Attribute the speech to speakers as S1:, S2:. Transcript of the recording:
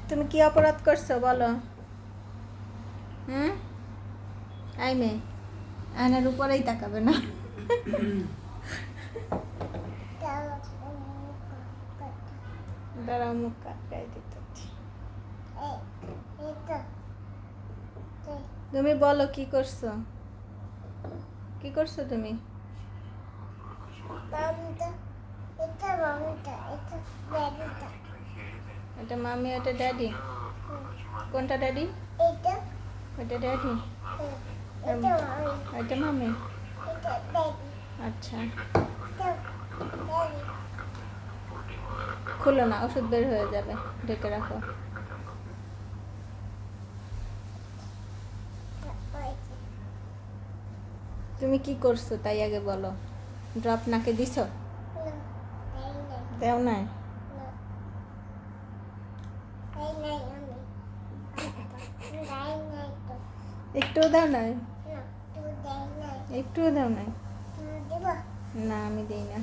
S1: তুমি কি অপরাধ করছো বলো? হুম? আই মেয়ে, আয়নার উপরেই তাকাবে না। দাঁড়াও, মুখ কাটকাই দিতে। তুমি বলো কি করছো? কি করছো তুমি? এটা মামি, এটা ড্যাডি। কোনটা ড্যাডি? এটা ড্যাডি, এটা মামি। আচ্ছা, খুলো না, ওষুধ বের হয়ে যাবে, ঢেকে রাখো। তুমি কি করছো তাই আগে বলো। ড্রপ নাকে দিছো? দেও নাই? একটুও দাও নাই? একটুও দাও নাই? না, আমি দিই না।